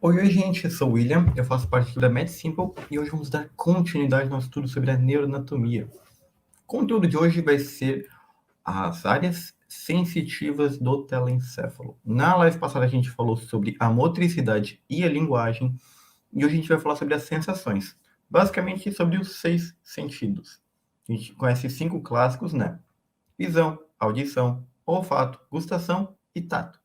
Oi, gente, eu sou o William, eu faço parte da MedSimple e hoje vamos dar continuidade ao nosso estudo sobre a neuroanatomia. O conteúdo de hoje vai ser as áreas sensitivas do telencéfalo. Na live passada a gente falou sobre a motricidade e a linguagem e hoje a gente vai falar sobre as sensações, basicamente sobre os 6 sentidos. A gente conhece 5 clássicos, né? Visão, audição, olfato, gustação e tato.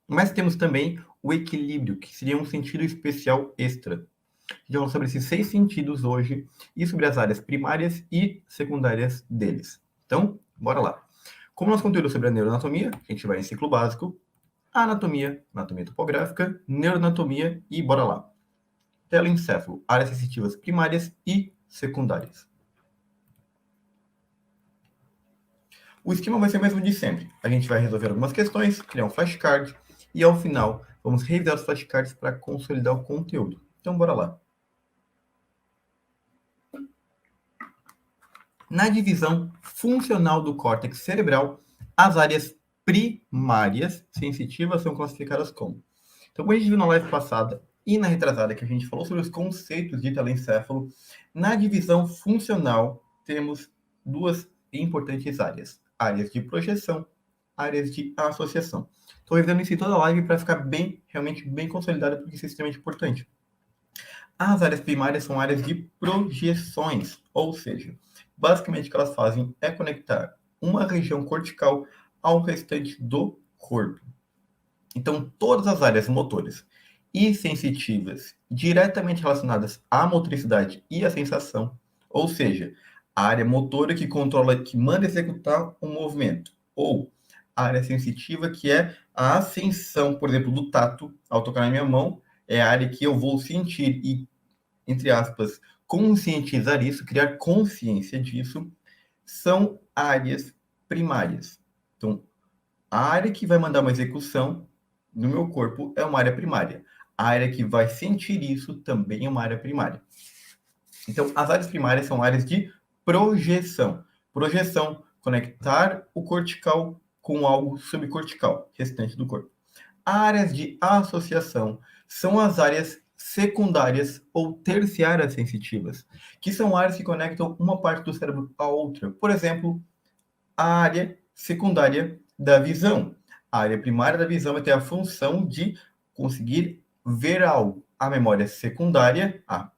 Mas temos também o equilíbrio, que seria um sentido especial extra. A gente vai falar sobre esses 6 sentidos hoje e sobre as áreas primárias e secundárias deles. Então, bora lá. Como nosso conteúdo é sobre a neuroanatomia, a gente vai em ciclo básico, anatomia, anatomia topográfica, neuroanatomia e bora lá. Telencéfalo, áreas sensitivas primárias e secundárias. O esquema vai ser o mesmo de sempre. A gente vai resolver algumas questões, criar um flashcard e ao final vamos revisar os flashcards para consolidar o conteúdo. Então bora lá. Na divisão funcional do córtex cerebral, as áreas primárias sensitivas são classificadas como. Então, como a gente viu na live passada e na retrasada que a gente falou sobre os conceitos de telencéfalo, na divisão funcional temos duas importantes áreas: áreas de projeção, áreas de associação. Estou revisando isso em toda a live para ficar realmente bem consolidado, porque isso é extremamente importante. As áreas primárias são áreas de projeções, ou seja, basicamente o que elas fazem é conectar uma região cortical ao restante do corpo. Então, todas as áreas motoras e sensitivas diretamente relacionadas à motricidade e à sensação, ou seja, a área motora que controla, que manda executar um movimento, ou a área sensitiva que é a ascensão, por exemplo, do tato, ao tocar na minha mão, é a área que eu vou sentir e, entre aspas, conscientizar isso, criar consciência disso, são áreas primárias. Então, a área que vai mandar uma execução no meu corpo é uma área primária. A área que vai sentir isso também é uma área primária. Então, as áreas primárias são áreas de projeção. Projeção, conectar o cortical com algo subcortical, restante do corpo. Áreas de associação são as áreas secundárias ou terciárias sensitivas, que são áreas que conectam uma parte do cérebro à outra. Por exemplo, a área secundária da visão. A área primária da visão vai ter a função de conseguir ver algo. A memória secundária, a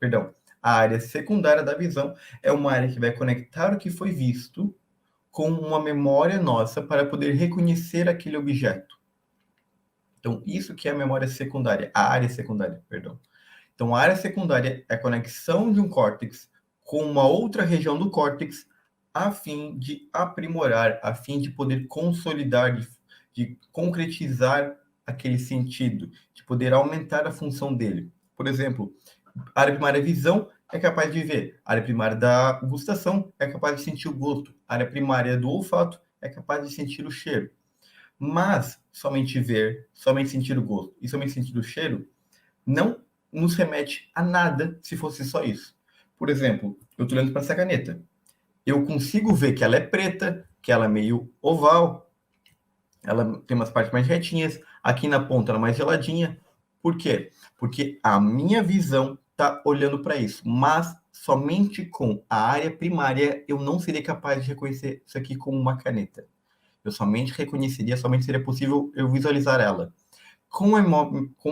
área secundária da visão é uma área que vai conectar o que foi visto com uma memória nossa para poder reconhecer aquele objeto. Então, isso que é a memória secundária, a área secundária, perdão. Então, a área secundária é a conexão de um córtex com uma outra região do córtex a fim de aprimorar, a fim de poder consolidar, de concretizar aquele sentido, de poder aumentar a função dele. Por exemplo, a área primária da visão é capaz de ver, a área primária da gustação é capaz de sentir o gosto, a área primária do olfato é capaz de sentir o cheiro. Mas somente ver, somente sentir o gosto e somente sentir o cheiro não nos remete a nada se fosse só isso. Por exemplo, eu estou olhando para essa caneta. Eu consigo ver que ela é preta, que ela é meio oval, ela tem umas partes mais retinhas, aqui na ponta ela é mais geladinha. Por quê? Porque a minha visão está olhando para isso, mas somente com a área primária eu não seria capaz de reconhecer isso aqui como uma caneta. Eu somente reconheceria, somente seria possível eu visualizar ela. Com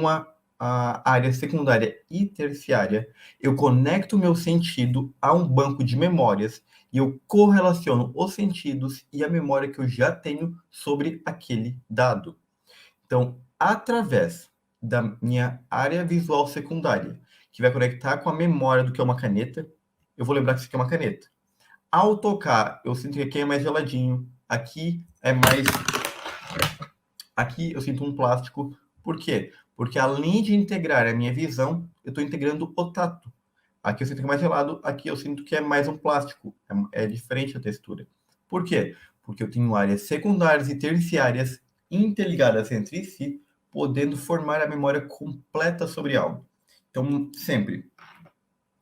a área secundária e terciária, eu conecto o meu sentido a um banco de memórias e eu correlaciono os sentidos e a memória que eu já tenho sobre aquele dado. Então, através da minha área visual secundária, que vai conectar com a memória do que é uma caneta, eu vou lembrar que isso aqui é uma caneta. Ao tocar, eu sinto que aqui é mais geladinho, aqui é mais... Aqui eu sinto um plástico. Por quê? Porque além de integrar a minha visão, eu estou integrando o tato. Aqui eu sinto que é mais gelado, aqui eu sinto que é mais um plástico. É diferente a textura. Por quê? Porque eu tenho áreas secundárias e terciárias interligadas entre si, podendo formar a memória completa sobre algo. Então, sempre,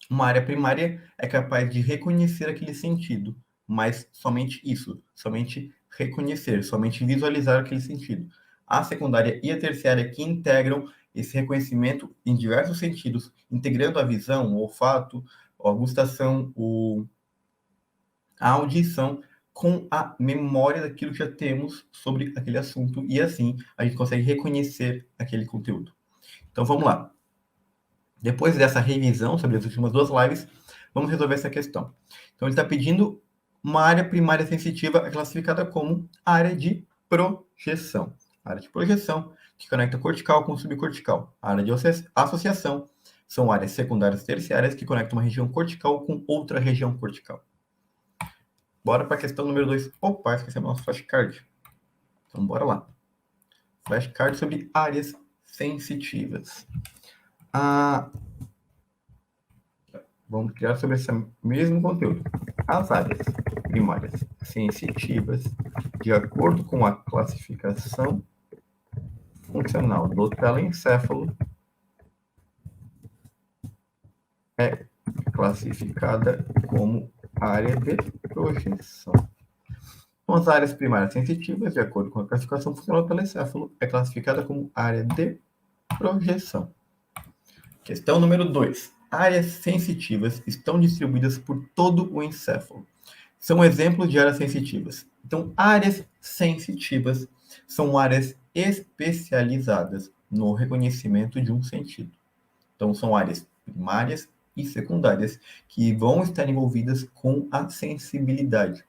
uma área primária é capaz de reconhecer aquele sentido, mas somente isso, somente reconhecer, somente visualizar aquele sentido. A secundária e a terciária que integram esse reconhecimento em diversos sentidos, integrando a visão, o olfato, a gustação, a audição com a memória daquilo que já temos sobre aquele assunto, e assim a gente consegue reconhecer aquele conteúdo. Então vamos lá. Depois dessa revisão sobre as últimas 2 lives, vamos resolver essa questão. Então ele está pedindo uma área primária sensitiva classificada como área de projeção. A área de projeção que conecta cortical com subcortical. A área de associação são áreas secundárias e terciárias que conectam uma região cortical com outra região cortical. Bora para a questão número 2. Opa, esqueci o nosso flashcard. Então, bora lá. Flashcard sobre áreas sensitivas. Vamos criar sobre esse mesmo conteúdo. As áreas primárias sensitivas, de acordo com a classificação funcional do telencéfalo, é classificada como área de projeção. Então, as áreas primárias sensitivas, de acordo com a classificação funcional do telencéfalo, é classificada como área de projeção. Questão número 2. Áreas sensitivas estão distribuídas por todo o encéfalo. São exemplos de áreas sensitivas. Então, áreas sensitivas são áreas especializadas no reconhecimento de um sentido. Então, são áreas primárias e secundárias que vão estar envolvidas com a sensibilidade.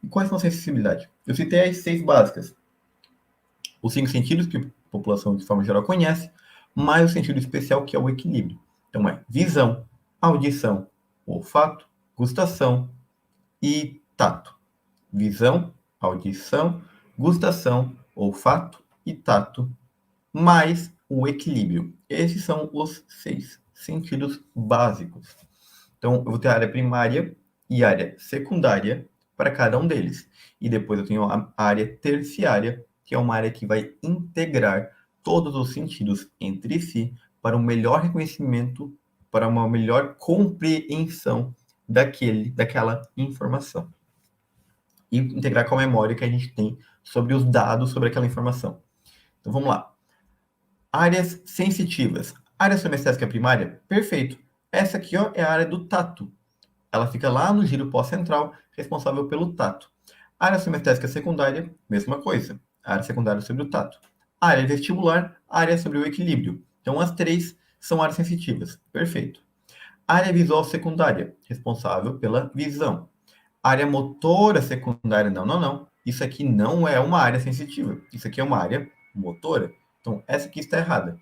E quais são a sensibilidade? Eu citei as 6 básicas. Os 5 sentidos que a população de forma geral conhece, mais o sentido especial que é o equilíbrio. Então é visão, audição, olfato, gustação e tato. Visão, audição, gustação, olfato e tato, mais o equilíbrio. Esses são os 6 sentidos básicos. Então, eu vou ter a área primária e área secundária para cada um deles. E depois eu tenho a área terciária, que é uma área que vai integrar todos os sentidos entre si para um melhor reconhecimento, para uma melhor compreensão daquela informação. E integrar com a memória que a gente tem sobre os dados sobre aquela informação. Então, vamos lá. Áreas sensitivas. Área sonestésica primária? Perfeito. Essa aqui ó, é a área do tato. Ela fica lá no giro pós-central, responsável pelo tato. Área sonestésica secundária, mesma coisa. A área secundária sobre o tato. Área vestibular, área sobre o equilíbrio. Então, as 3 são áreas sensitivas. Perfeito. Área visual secundária, responsável pela visão. Área motora secundária, não. Isso aqui não é uma área sensitiva. Isso aqui é uma área motora. Então, essa aqui está errada.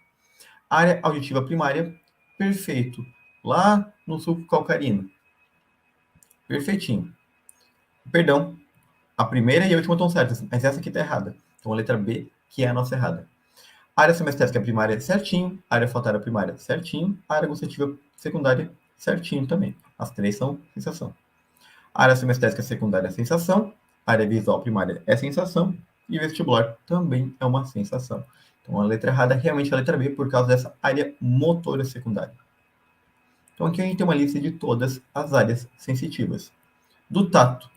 Área auditiva primária, perfeito. Lá no sulco calcarino. Perfeitinho. Perdão, a primeira e a última estão certas, mas essa aqui está errada. Então, a letra B, que é a nossa errada. Área semestésica primária, certinho. Área olfatória primária, certinho. Área gustativa secundária, certinho também. As 3 são sensação. Área semestésica secundária é sensação. Área visual primária é sensação. E vestibular também é uma sensação. Então, a letra errada é realmente a letra B, por causa dessa área motora secundária. Então, aqui a gente tem uma lista de todas as áreas sensitivas. Do tato,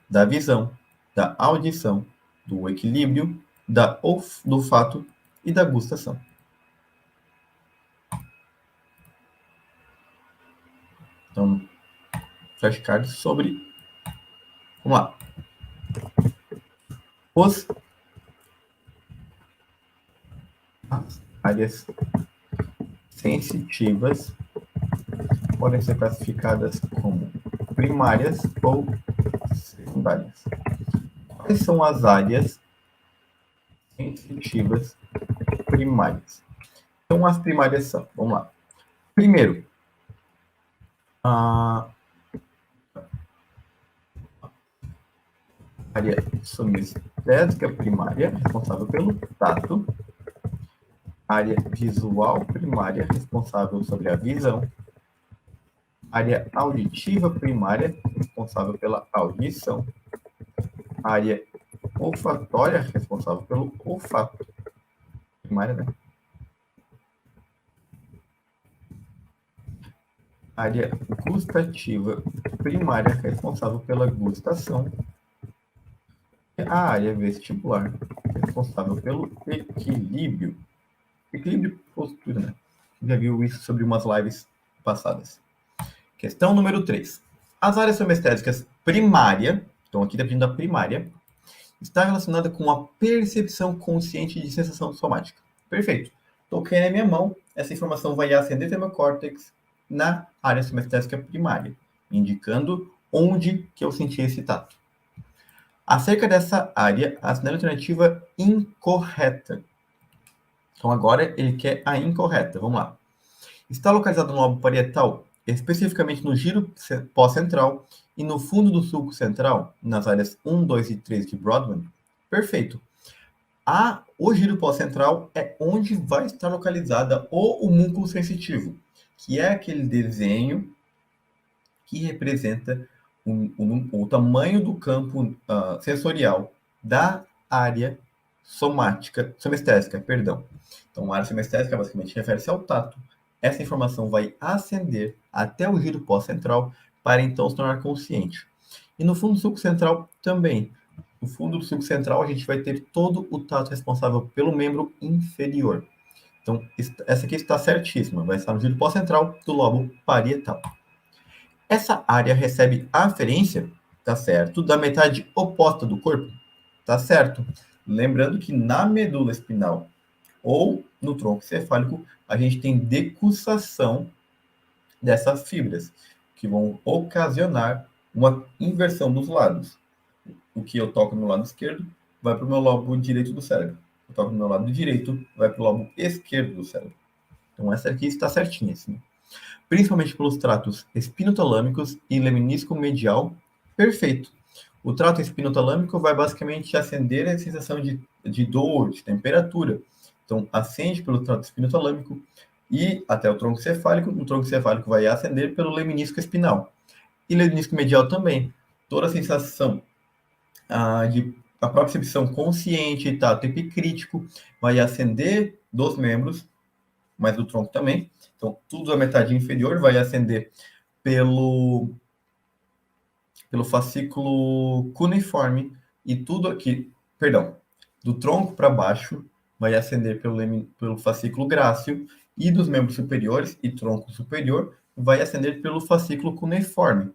da visão, da audição, do equilíbrio, do olfato e da gustação. Então, flashcards sobre... Vamos lá. As áreas sensitivas podem ser classificadas como primárias ou secundárias. Quais são as áreas sensitivas primárias? Então, as primárias são, vamos lá. Primeiro, a área sonestésica primária, responsável pelo tato. Área visual primária, responsável sobre a visão. Área auditiva primária, responsável pela audição. Área olfatória, responsável pelo olfato. Primária, né? Área gustativa primária, responsável pela gustação. E a área vestibular, responsável pelo equilíbrio. Equilíbrio e postura, né? Já viu isso sobre umas lives passadas. Questão número 3. As áreas somestésicas primária, então aqui dependendo da primária, está relacionada com a percepção consciente de sensação somática. Perfeito. Toquei na minha mão, essa informação vai ascender até meu córtex na área somestésica primária, indicando onde que eu senti esse tato. Acerca dessa área, assinale a alternativa incorreta. Então agora ele quer a incorreta. Vamos lá. Está localizado no lobo parietal, especificamente no giro pós-central e no fundo do sulco central, nas áreas 1, 2 e 3 de Brodmann? Perfeito. O giro pós-central é onde vai estar localizada o homúnculo sensitivo, que é aquele desenho que representa o tamanho do campo sensorial da área somestésica, perdão. Então, a área somestésica basicamente refere-se ao tato. Essa informação vai ascender até o giro pós-central para então se tornar consciente. E no fundo do sulco central também. No fundo do sulco central a gente vai ter todo o tato responsável pelo membro inferior. Então, essa aqui está certíssima. Vai estar no giro pós-central do lobo parietal. Essa área recebe aferência, tá certo, da metade oposta do corpo, tá certo. Lembrando que na medula espinal ou no tronco cefálico, a gente tem decussação dessas fibras, que vão ocasionar uma inversão dos lados. O que eu toco no lado esquerdo vai para o meu lobo direito do cérebro. Eu toco no meu lado direito, vai para o lobo esquerdo do cérebro. Então essa aqui está certinha, assim. Principalmente pelos tratos espinotalâmicos e leminisco medial, perfeito. O trato espinotalâmico vai basicamente acender a sensação de dor, de temperatura. Então, acende pelo trato espinotalâmico e até o tronco cefálico. O tronco cefálico vai acender pelo leminisco espinal. E leminisco medial também. Toda a sensação de a propriocepção consciente, tato epicrítico, vai acender dos membros, mas do tronco também. Então, tudo da metade inferior vai ascender pelo fascículo cuneiforme e tudo aqui, perdão, do tronco para baixo vai ascender pelo fascículo grácil e dos membros superiores e tronco superior vai ascender pelo fascículo cuneiforme.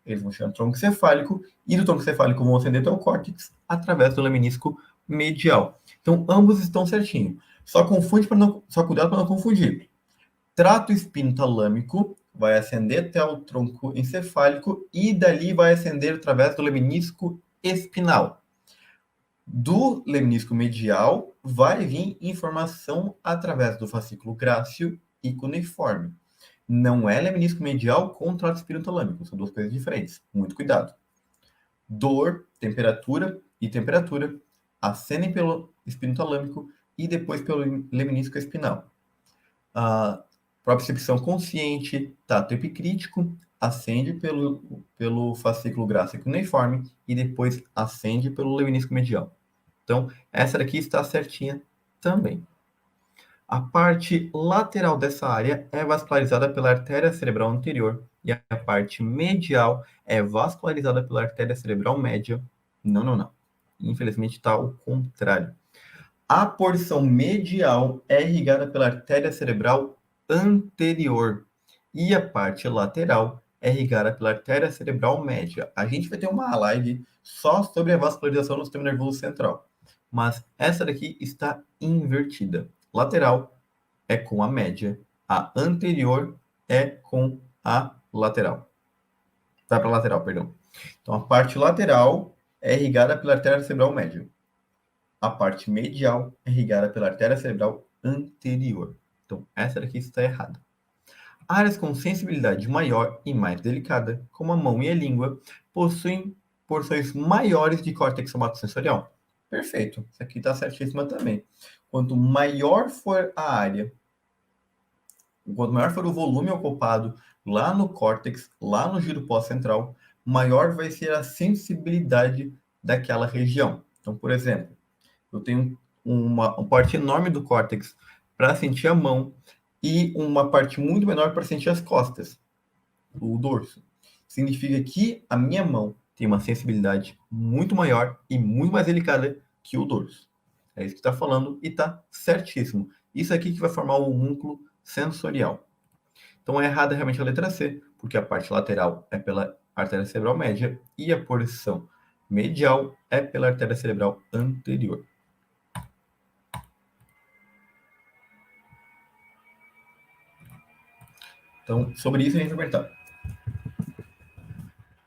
Eles vão chegar no tronco cefálico e do tronco cefálico vão ascender até o córtex através do leminisco medial. Então, ambos estão certinho. Só cuidado para não confundir. Trato espinotalâmico vai ascender até o tronco encefálico e dali vai ascender através do leminisco espinal. Do leminisco medial vai vir informação através do fascículo grácil e cuneiforme. Não é leminisco medial com trato espinotalâmico, são duas coisas diferentes. Muito cuidado. Dor, temperatura ascendem pelo espinotalâmico e depois pelo leminisco espinal. Propriocepção consciente, tato epicrítico, ascende pelo fascículo grácil cuneiforme e depois ascende pelo leminisco medial. Então, essa daqui está certinha também. A parte lateral dessa área é vascularizada pela artéria cerebral anterior e a parte medial é vascularizada pela artéria cerebral média. Não. Infelizmente está ao contrário. A porção medial é irrigada pela artéria cerebral anterior e a parte lateral é irrigada pela artéria cerebral média. A gente vai ter uma live só sobre a vascularização do sistema nervoso central, mas essa daqui está invertida. Lateral é com a média, a anterior é com a lateral. Tá para lateral, perdão. Então a parte lateral é irrigada pela artéria cerebral média. A parte medial é irrigada pela artéria cerebral anterior. Então, essa daqui está errada. Áreas com sensibilidade maior e mais delicada, como a mão e a língua, possuem porções maiores de córtex somatosensorial. Perfeito. Isso aqui está certíssima também. Quanto maior for a área, quanto maior for o volume ocupado lá no córtex, lá no giro pós-central, maior vai ser a sensibilidade daquela região. Então, por exemplo, eu tenho uma parte enorme do córtex para sentir a mão e uma parte muito menor para sentir as costas, o dorso. Significa que a minha mão tem uma sensibilidade muito maior e muito mais delicada que o dorso. É isso que está falando e está certíssimo. Isso aqui que vai formar o homúnculo sensorial. Então, é errada realmente a letra C, porque a parte lateral é pela artéria cerebral média e a porção medial é pela artéria cerebral anterior. Então, sobre isso a gente vai comentar.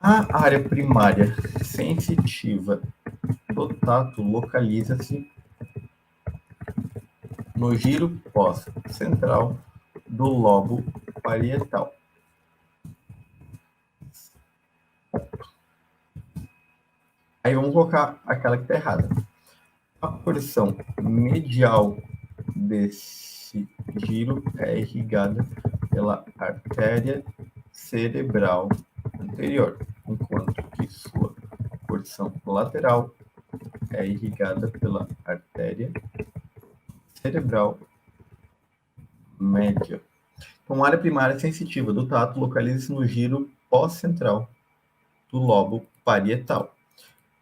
A área primária sensitiva do tato localiza-se no giro pós-central do lobo parietal. Aí vamos colocar aquela que está errada. A porção medial desse giro é irrigada pela artéria cerebral anterior, enquanto que sua porção lateral é irrigada pela artéria cerebral média. Então, a área primária sensitiva do tato localiza-se no giro pós-central do lobo parietal.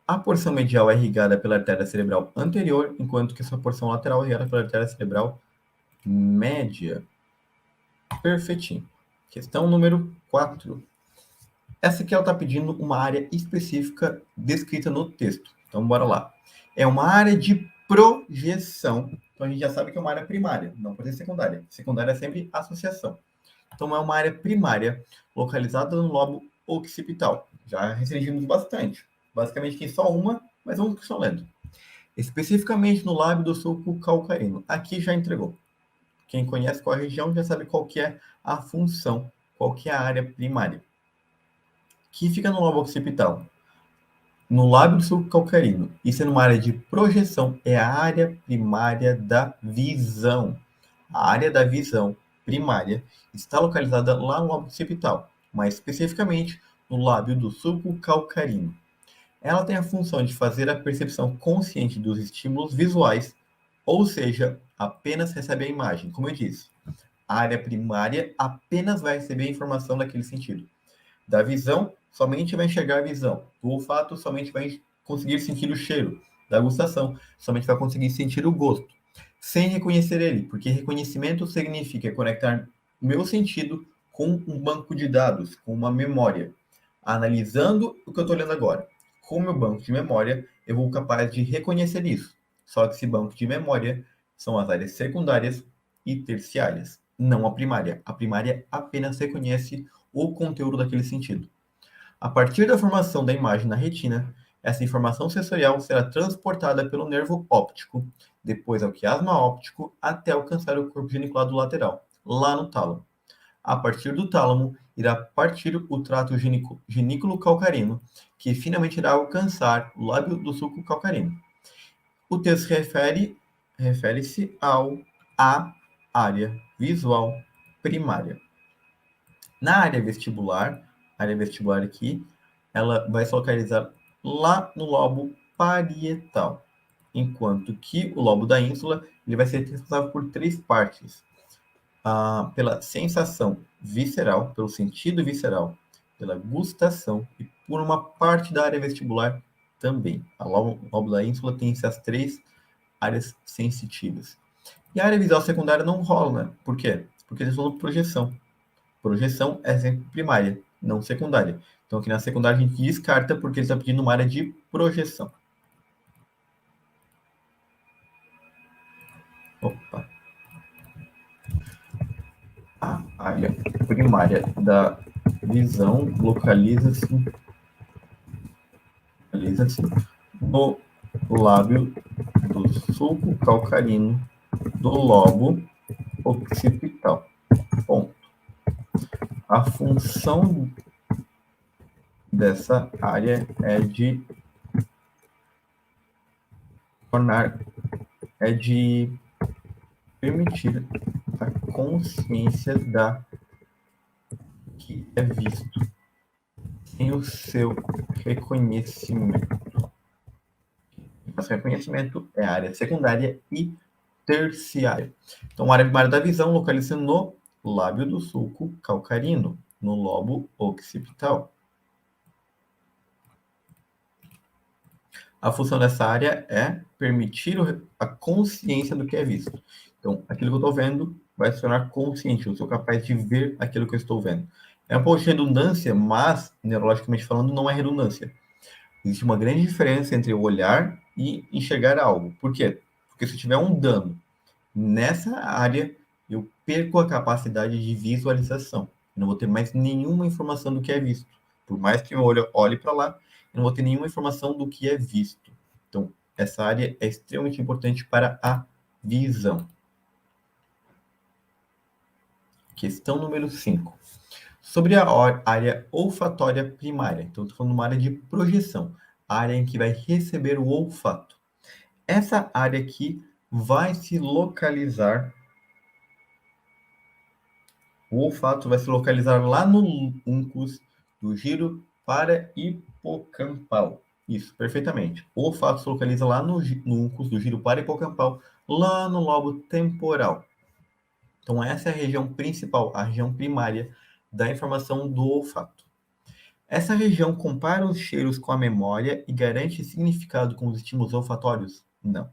A porção medial é irrigada pela artéria cerebral anterior, enquanto que sua porção lateral é irrigada pela artéria cerebral média. Perfeitinho. Questão número 4. Essa aqui ela está pedindo uma área específica descrita no texto. Então, bora lá. É uma área de projeção. Então, a gente já sabe que é uma área primária, não pode ser secundária. Secundária é sempre associação. Então, é uma área primária localizada no lobo occipital. Já restringimos bastante. Basicamente, tem só uma, mas vamos que só lendo. Especificamente no lábio do sulco calcarino. Aqui já entregou. Quem conhece qual a região já sabe qual que é a função, qual que é a área primária. Que fica no lobo occipital, no lábio do sulco calcarino. Isso é numa área de projeção, é a área primária da visão. A área da visão primária está localizada lá no lobo occipital, mais especificamente no lábio do sulco calcarino. Ela tem a função de fazer a percepção consciente dos estímulos visuais, ou seja, apenas recebe a imagem. Como eu disse, a área primária apenas vai receber a informação daquele sentido. Da visão, somente vai enxergar a visão. Do olfato, somente vai conseguir sentir o cheiro. Da gustação, somente vai conseguir sentir o gosto, sem reconhecer ele, porque reconhecimento significa conectar o meu sentido com um banco de dados, com uma memória, analisando o que eu estou lendo agora. Com o meu banco de memória, eu vou capaz de reconhecer isso. Só que esse banco de memória são as áreas secundárias e terciárias, não a primária. A primária apenas reconhece o conteúdo daquele sentido. A partir da formação da imagem na retina, essa informação sensorial será transportada pelo nervo óptico, depois ao quiasma óptico, até alcançar o corpo geniculado lateral, lá no tálamo. A partir do tálamo, irá partir o trato genículo calcarino, que finalmente irá alcançar o lábio do sulco calcarino. O texto refere-se à área visual primária. Na área vestibular aqui, ela vai se localizar lá no lobo parietal, enquanto que o lobo da ínsula ele vai ser responsável por 3 partes. Pela sensação visceral, pelo sentido visceral, pela gustação e por uma parte da área vestibular também. O lobo da ínsula tem essas 3 áreas sensitivas. E a área visual secundária não rola, né? Por quê? Porque eles falam projeção. Projeção é sempre primária, não secundária. Então, aqui na secundária a gente descarta porque ele está pedindo uma área de projeção. Opa. A área primária da visão localiza-se no lábio do sulco calcarino do lobo occipital. Ponto. A função dessa área é de permitir a consciência da que é visto sem o seu reconhecimento. Esse reconhecimento é a área secundária e terciária. Então, a área primária da visão localiza no lábio do sulco calcarino, no lobo occipital. A função dessa área é permitir a consciência do que é visto. Então, aquilo que eu estou vendo vai se tornar consciente, eu sou capaz de ver aquilo que eu estou vendo. É um pouco de redundância, mas, neurologicamente falando, não é redundância. Existe uma grande diferença entre eu olhar e enxergar algo. Por quê? Porque se eu tiver um dano nessa área, eu perco a capacidade de visualização. Eu não vou ter mais nenhuma informação do que é visto. Por mais que meu olho olhe para lá, eu não vou ter nenhuma informação do que é visto. Então, essa área é extremamente importante para a visão. Questão número 5. Sobre a área olfatória primária. Então, estou falando de uma área de projeção. A área em que vai receber o olfato. Essa área aqui vai se localizar. O olfato vai se localizar lá no uncus do giro para-hipocampal. Isso, perfeitamente. O olfato se localiza lá no uncus do giro para-hipocampal, lá no lobo temporal. Então, essa é a região principal, a região primária da informação do olfato. Essa região compara os cheiros com a memória e garante significado com os estímulos olfatórios? Não.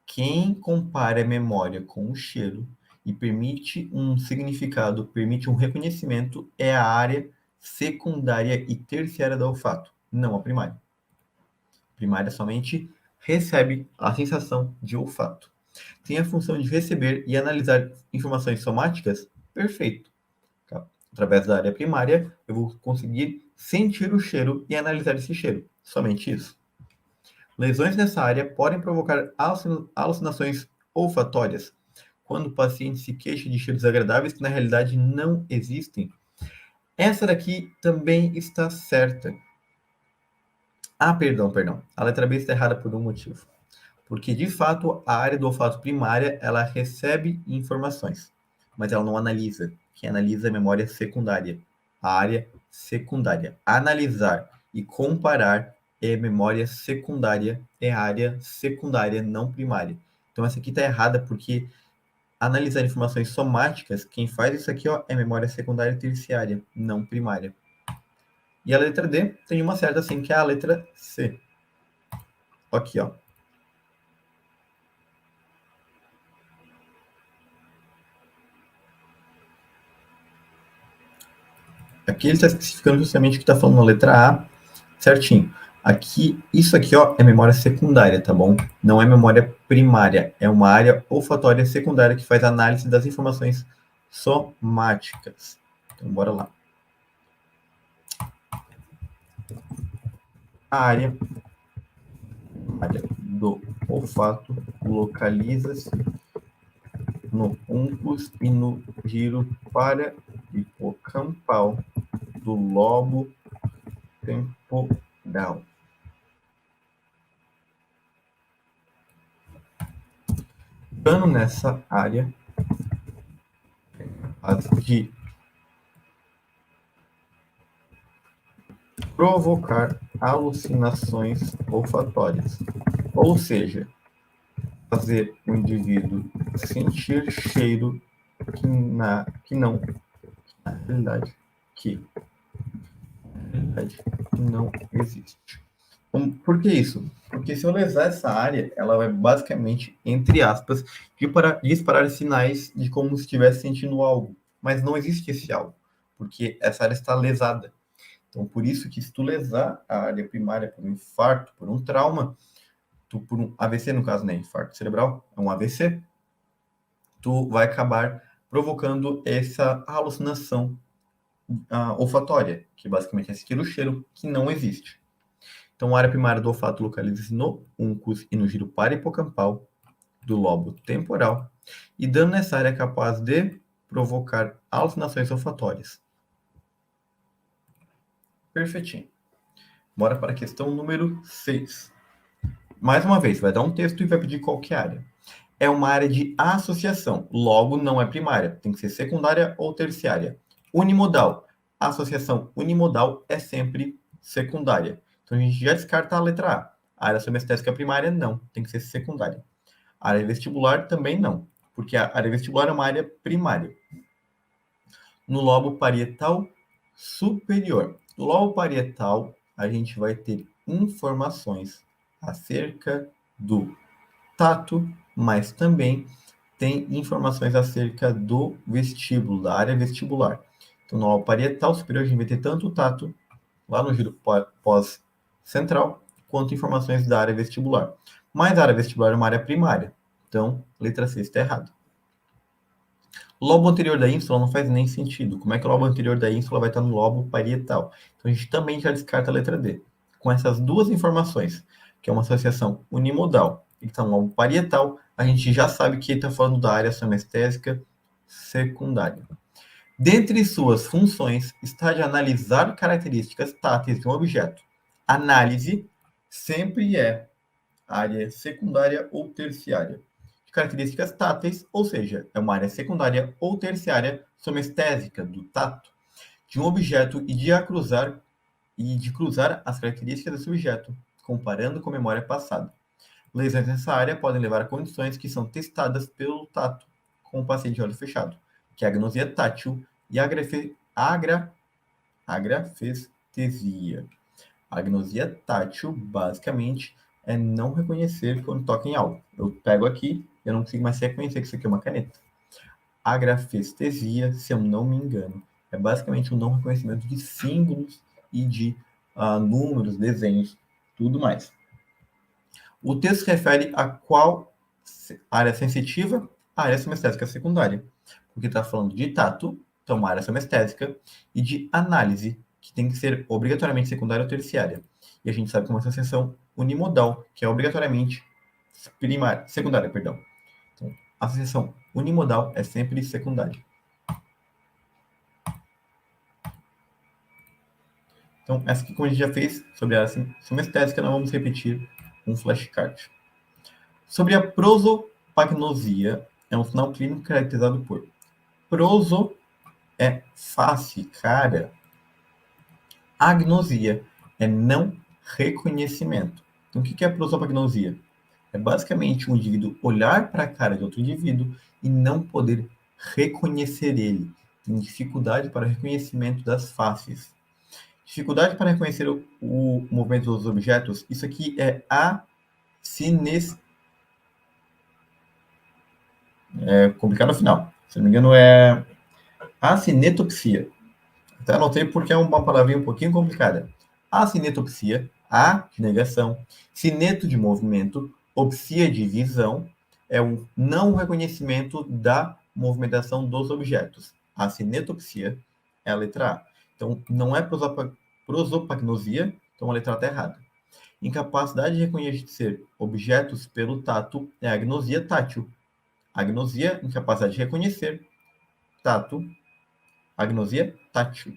Quem compara a memória com o cheiro e permite um significado, permite um reconhecimento, é a área secundária e terciária do olfato, não a primária. A primária somente recebe a sensação de olfato. Tem a função de receber e analisar informações somáticas? Perfeito. Através da área primária, eu vou conseguir sentir o cheiro e analisar esse cheiro. Somente isso. Lesões nessa área podem provocar alucinações olfatórias, quando o paciente se queixa de cheiros agradáveis que na realidade não existem. Essa daqui também está certa. Ah, perdão. A letra B está errada por um motivo. Porque, de fato, a área do olfato primária, ela recebe informações, mas ela não analisa. Quem analisa é a memória secundária. A área secundária. Analisar e comparar é memória secundária, é área secundária, não primária. Então, essa aqui está errada porque analisar informações somáticas, quem faz isso aqui ó, é memória secundária e terciária, não primária. E a letra D tem uma certa assim, que é a letra C. Aqui, ó. Aqui ele está especificando justamente o que está falando na letra A, certinho. Aqui, isso aqui, ó, é memória secundária, tá bom? Não é memória primária, é uma área olfatória secundária que faz análise das informações somáticas. Então, bora lá. A área do olfato localiza-se no uncus e no giro para-hipocampal do lobo temporal. Dano nessa área de provocar alucinações olfatórias, ou seja, fazer o indivíduo sentir cheiro que na realidade não existe. Por que isso? Porque se eu lesar essa área, ela vai basicamente, entre aspas, disparar sinais de como se estivesse sentindo algo. Mas não existe esse algo, porque essa área está lesada. Então, por isso que se tu lesar a área primária por um infarto, por um trauma, por um AVC, no caso, né? Infarto cerebral, é um AVC, tu vai acabar provocando essa alucinação olfatória, que basicamente é sentir o cheiro que não existe. Então, a área primária do olfato localiza-se no uncus e no giro para-hipocampal do lobo temporal, e dano nessa área é capaz de provocar alucinações olfatórias. Perfeitinho. Bora para a questão número 6. Mais uma vez, vai dar um texto e vai pedir qual que é a área. É uma área de associação, logo não é primária, tem que ser secundária ou terciária. Unimodal. A associação unimodal é sempre secundária. Então a gente já descarta a letra A. A área somestésica primária não, tem que ser secundária. A área vestibular também não, porque a área vestibular é uma área primária. No lobo parietal superior. No lobo parietal, a gente vai ter informações acerca do tato, mas também tem informações acerca do vestíbulo, da área vestibular. Então, no lobo parietal superior, a gente vai ter tanto o tato, lá no giro pós-central, quanto informações da área vestibular. Mas a área vestibular é uma área primária. Então, letra C está errada. Lobo anterior da ínsula não faz nem sentido. Como é que o lobo anterior da ínsula vai estar no lobo parietal? Então, a gente também já descarta a letra D. Com essas duas informações, que é uma associação unimodal e que está no lobo parietal, a gente já sabe que ele está falando da área semestésica secundária. Dentre suas funções está de analisar características táteis de um objeto. Análise sempre é área secundária ou terciária. De características táteis, ou seja, é uma área secundária ou terciária somestésica do tato de um objeto e de cruzar as características desse objeto, comparando com a memória passada. Lesões nessa área podem levar a condições que são testadas pelo tato com o paciente de olho fechado, que é a agnosia tátil e a agrafestesia. A agnosia tátil, basicamente, é não reconhecer quando toca em algo. Eu pego aqui, eu não consigo mais reconhecer que isso aqui é uma caneta. Agrafestesia, se eu não me engano, é basicamente um não reconhecimento de símbolos e de números, desenhos, tudo mais. O texto se refere a qual área sensitiva? A área semestésica secundária. Porque está falando de tato, então uma área semestésica, e de análise, que tem que ser obrigatoriamente secundária ou terciária. E a gente sabe que é uma associação unimodal, que é obrigatoriamente secundária, perdão. Então, a associação unimodal é sempre secundária. Então, essa aqui, como a gente já fez sobre a área semestésica, nós vamos repetir um flashcard. Sobre a prosopagnosia, é um sinal clínico caracterizado por proso é face, cara. Agnosia é não reconhecimento. Então, o que é prosopagnosia? É basicamente um indivíduo olhar para a cara de outro indivíduo e não poder reconhecer ele. Tem dificuldade para reconhecimento das faces. Dificuldade para reconhecer o movimento dos objetos. Isso aqui é complicado no final. Se não me engano, é acinetopsia. Até anotei porque é uma palavrinha um pouquinho complicada. Acinetopsia, A de negação, cineto de movimento, opsia de visão, é um não reconhecimento da movimentação dos objetos. A cinetopsia é a letra A. Então, não é prosopagnosia, então a letra A está errada. Incapacidade de reconhecer objetos pelo tato é a agnosia tátil. Agnosia, incapacidade de reconhecer. Tato, agnosia tátil.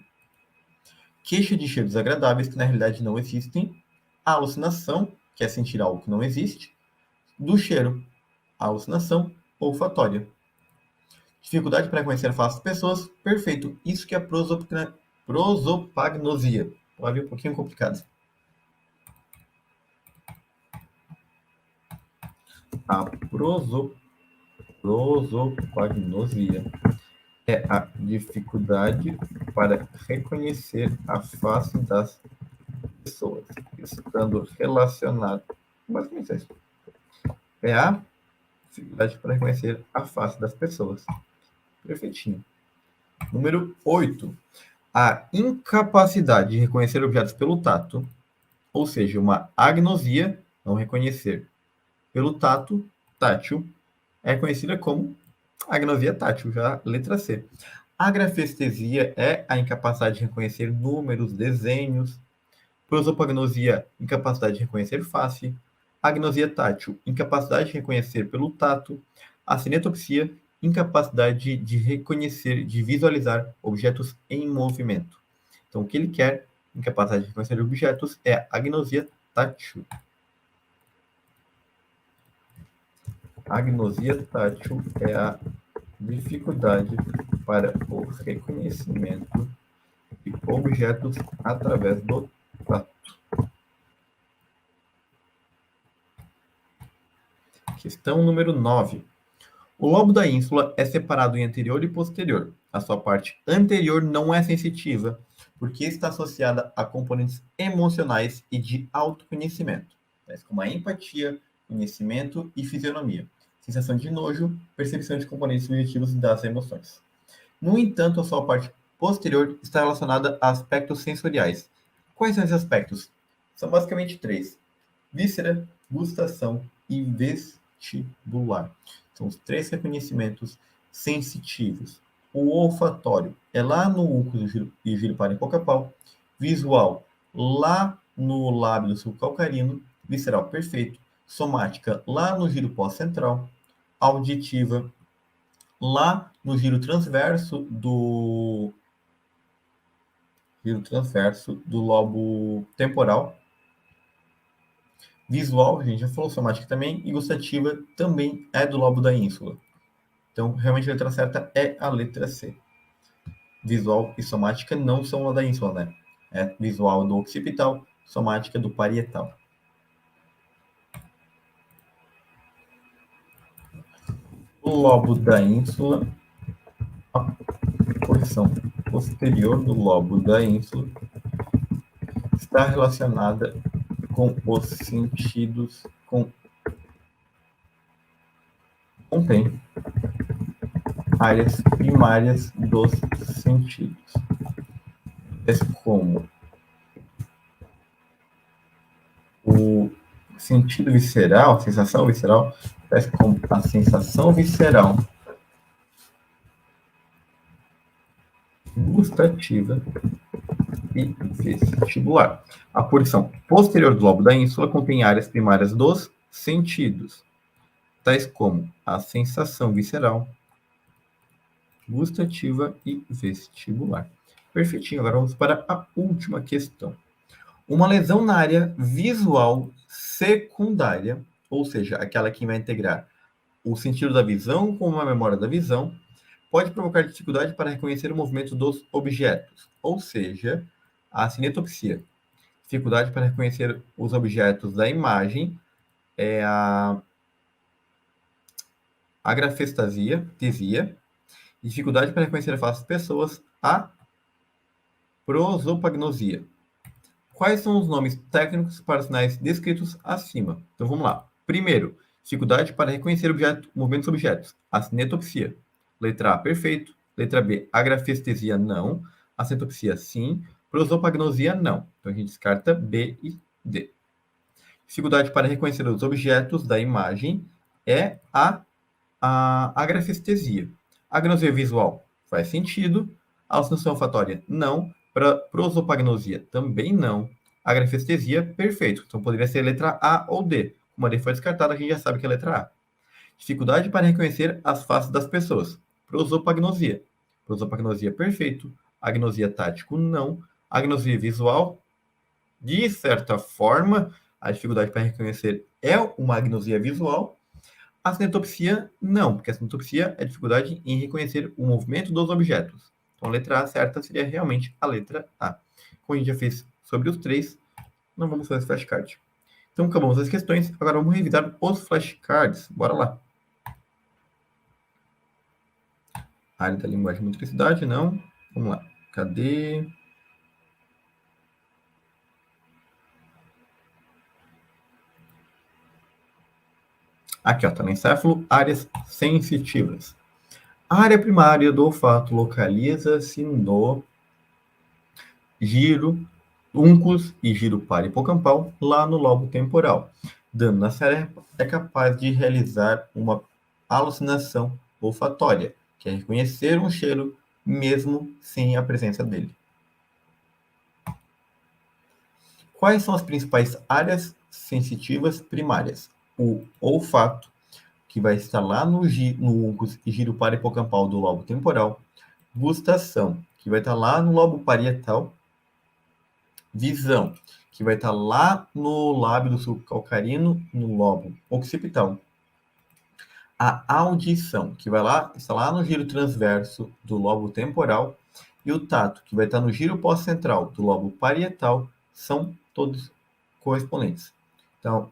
Queixa de cheiros desagradáveis que na realidade não existem. A alucinação, que é sentir algo que não existe. Do cheiro, a alucinação olfatória. Dificuldade para reconhecer a face das pessoas. Perfeito. Isso que é prosopagnosia. Pode vir um pouquinho complicado. A prosopagnosia é a dificuldade para reconhecer a face das pessoas, estando relacionado. Basicamente isso. É a dificuldade para reconhecer a face das pessoas. Perfeitinho. Número 8. A incapacidade de reconhecer objetos pelo tato, ou seja, uma agnosia, não reconhecer pelo tato, tátil, é conhecida como agnosia tátil, já letra C. Agrafestesia é a incapacidade de reconhecer números, desenhos. Prosopagnosia, incapacidade de reconhecer face. Agnosia tátil, incapacidade de reconhecer pelo tato. A cinetopsia, incapacidade de reconhecer, de visualizar objetos em movimento. Então, o que ele quer, incapacidade de reconhecer objetos, é agnosia tátil. Agnosia tátil é a dificuldade para o reconhecimento de objetos através do tato. Questão número 9. O lobo da ínsula é separado em anterior e posterior. A sua parte anterior não é sensitiva, porque está associada a componentes emocionais e de autoconhecimento, tais como a empatia, conhecimento e fisionomia. sensação de nojo, percepção de componentes subjetivos das emoções. No entanto, a sua parte posterior está relacionada a aspectos sensoriais. Quais são esses aspectos? São basicamente três: víscera, gustação e vestibular. São os três reconhecimentos sensitivos. O olfatório é lá no únculo e giro parahipocapal. Visual, lá no lábio do sulco calcarino. Visceral, perfeito. Somática, lá no giro pós-central. Auditiva, lá no giro transverso do lobo temporal. Visual, a gente já falou, somática também, e gustativa também é do lobo da ínsula. Então, realmente a letra certa é a letra C. Visual e somática não são lá da ínsula, né? É visual do occipital, somática do parietal. O lobo da ínsula, a porção posterior do lobo da ínsula está relacionada com os sentidos, contém áreas primárias dos sentidos, como o sentido visceral, a sensação visceral, como a sensação visceral gustativa e vestibular. A porção posterior do lobo da ínsula contém áreas primárias dos sentidos, tais como a sensação visceral, gustativa e vestibular. Perfeitinho, agora vamos para a última questão. Uma lesão na área visual secundária, ou seja, aquela que vai integrar o sentido da visão com a memória da visão, pode provocar dificuldade para reconhecer o movimento dos objetos, ou seja, a cinetopsia. Dificuldade para reconhecer os objetos da imagem é a agrafestasia, dificuldade para reconhecer a face das pessoas, a prosopagnosia. Quais são os nomes técnicos para os sinais descritos acima? Então vamos lá. Primeiro, dificuldade para reconhecer movimentos dos objetos, a cinetopsia. Letra A, perfeito. Letra B, agrafestesia, não. A cinetopsia, sim. Prosopagnosia, não. Então a gente descarta B e D. Dificuldade para reconhecer os objetos da imagem é a agrafestesia. Agnosia visual faz sentido. Alucinação olfatória, não. Prosopagnosia, também não. Agrafestesia, perfeito. Então poderia ser letra A ou D. Como a D foi descartada, a gente já sabe que é letra A. Dificuldade para reconhecer as faces das pessoas. Prosopagnosia. Prosopagnosia, perfeito. Agnosia tático, não. Agnosia visual, de certa forma, a dificuldade para reconhecer é uma agnosia visual. A cinetopsia, não, porque a cinetopsia é a dificuldade em reconhecer o movimento dos objetos. Então, a letra A certa seria realmente a letra A. Como a gente já fez sobre os três, não vamos fazer flashcard. Então, acabamos as questões. Agora vamos revisar os flashcards. Bora lá. Área da linguagem e motricidade, não. Vamos lá. Cadê? Aqui, ó, telencéfalo, áreas sensitivas. A área primária do olfato localiza-se no giro uncus e giro parahipocampal, lá no lobo temporal. Dando na tarefa, é capaz de realizar uma alucinação olfatória, que é reconhecer um cheiro mesmo sem a presença dele. Quais são as principais áreas sensitivas primárias? O olfato, que vai estar lá no uncus e giro parahipocampal do lobo temporal. Gustação, que vai estar lá no lobo parietal. Visão, que vai estar lá no lábio do sulco calcarino, no lobo occipital. A audição, que vai lá, está lá no giro transverso do lobo temporal. E o tato, que vai estar no giro pós-central do lobo parietal, são todos correspondentes. Então,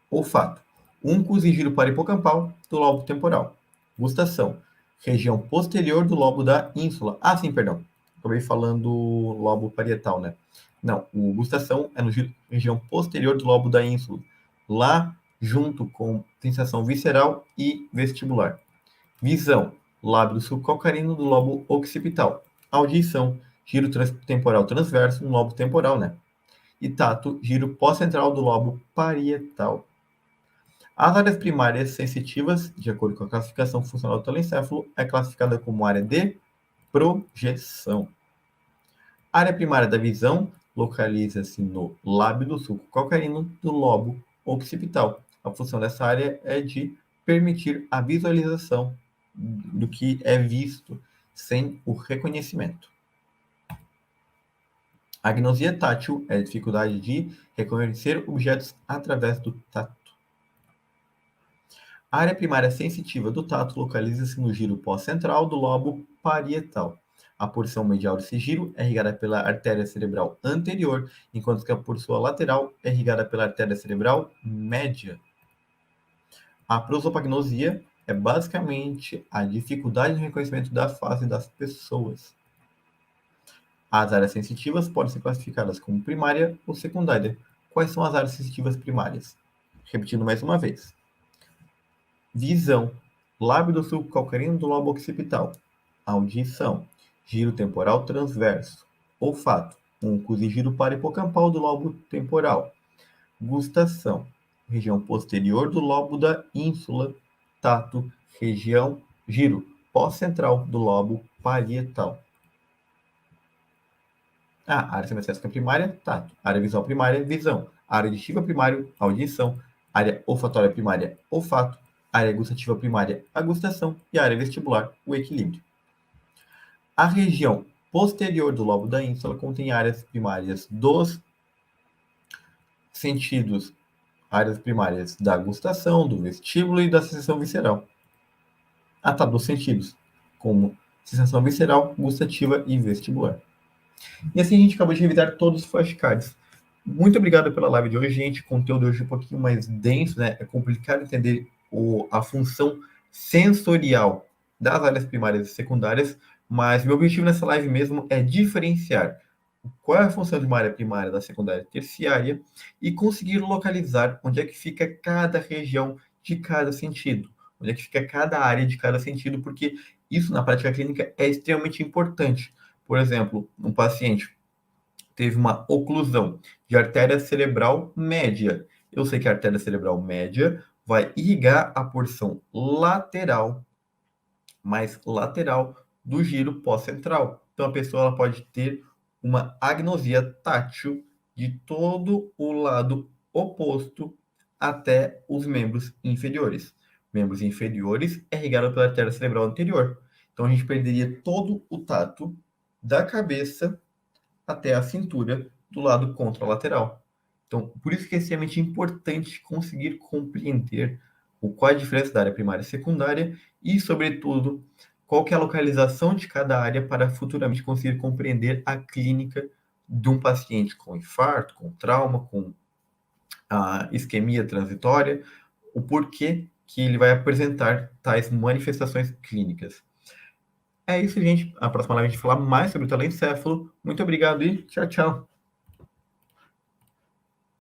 olfato, uncus e giro parahipocampal do lobo temporal. Gustação, região posterior do lobo da ínsula. Ah, sim, perdão. Acabei falando lobo parietal, né? Não, o gustação é no região posterior do lobo da ínsula, lá junto com sensação visceral e vestibular. Visão, lábio subcalcarino do lobo occipital. Audição, giro temporal transverso no lobo temporal, né? E tato, giro pós-central do lobo parietal. As áreas primárias sensitivas, de acordo com a classificação funcional do telencéfalo, é classificada como área de projeção. A área primária da visão localiza-se no lábio do sulco calcarino do lobo occipital. A função dessa área é de permitir a visualização do que é visto sem o reconhecimento. A agnosia tátil é a dificuldade de reconhecer objetos através do tato. A área primária sensitiva do tato localiza-se no giro pós-central do lobo parietal. A porção medial desse giro é irrigada pela artéria cerebral anterior, enquanto que a porção lateral é irrigada pela artéria cerebral média. A prosopagnosia é basicamente a dificuldade no reconhecimento da face das pessoas. As áreas sensitivas podem ser classificadas como primária ou secundária. Quais são as áreas sensitivas primárias? Repetindo mais uma vez. Visão, lábio do sulco calcarino do lobo occipital. Audição, giro temporal transverso. Olfato, uncus e giro parahipocampal do lobo temporal. Gustação, região posterior do lobo da ínsula. Tato, região, giro pós-central do lobo parietal. Área senestésica primária, tato. Área visual primária, visão. Área auditiva primária, audição. Área olfatória primária, olfato. Área gustativa primária, a gustação. E a área vestibular, o equilíbrio. A região posterior do lobo da ínsula contém áreas primárias dos sentidos, áreas primárias da gustação, do vestíbulo e da sensação visceral. Dos sentidos, como sensação visceral, gustativa e vestibular. E assim a gente acabou de revisar todos os flashcards. Muito obrigado pela live de hoje, gente. O conteúdo hoje é um pouquinho mais denso, né? É complicado entender a função sensorial das áreas primárias e secundárias, mas meu objetivo nessa live mesmo é diferenciar qual é a função de uma área primária, da secundária e terciária e conseguir localizar onde é que fica cada região de cada sentido, onde é que fica cada área de cada sentido, porque isso na prática clínica é extremamente importante. Por exemplo, um paciente teve uma oclusão de artéria cerebral média. Eu sei que a artéria cerebral média vai irrigar a porção lateral, mais lateral do giro pós-central. Então a pessoa ela pode ter uma agnosia tátil de todo o lado oposto até os membros inferiores. Membros inferiores é irrigado pela artéria cerebral anterior. Então a gente perderia todo o tato da cabeça até a cintura do lado contralateral. Então, por isso que é extremamente importante conseguir compreender qual é a diferença da área primária e secundária e, sobretudo, qual que é a localização de cada área para futuramente conseguir compreender a clínica de um paciente com infarto, com trauma, com isquemia transitória, o porquê que ele vai apresentar tais manifestações clínicas. É isso, gente. A próxima live a gente vai falar mais sobre o telencéfalo. Muito obrigado e tchau, tchau.